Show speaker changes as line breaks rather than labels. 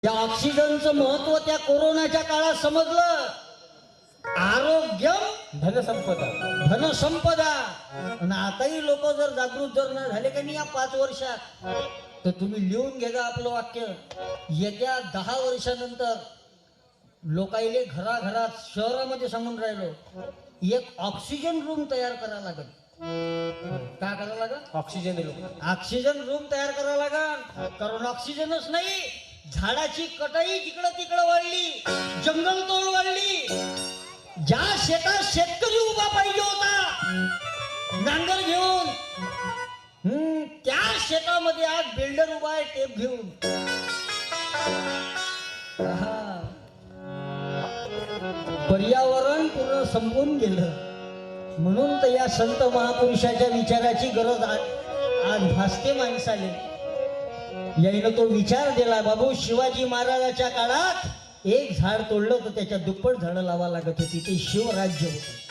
या ऑक्सिजनचं महत्व त्या कोरोनाच्या काळात समजलं. आरोग्य
धनसंपदा.
धनसंपदा. आणि आताही लोक जर जागृत जर न झाले का नाही या 5 वर्षात, तर तुम्ही लिहून घ्या आपलं वाक्य. येत्या 10 वर्षानंतर लोकाईले घराघरात शहरामध्ये सांगून राहिलो, एक ऑक्सिजन रूम तयार करायला लागेल. काय करायला लागेल? ऑक्सिजन रूम तयार करायला लागेल. कारण ऑक्सिजनच नाही, झाडाची कटाई जिकडं तिकडं वाढली, जंगल तोड वाढली. ज्या शेतात शेतकरी उभा पाहिजे होता नांगर घेऊन, त्या शेतामध्ये आज बिल्डर उभा आहे टेप घेऊन. पर्यावरण पूर्ण संपून गेलं. म्हणून तर या संत महापुरुषाच्या विचाराची गरज आज भासते माणसाले. यायनं तो विचार दिला, बाबू शिवाजी महाराजाच्या काळात एक झाड तोडलं तर त्याच्या दुप्पट झाडं लावा लागत होती. ते शिवराज्य होतं.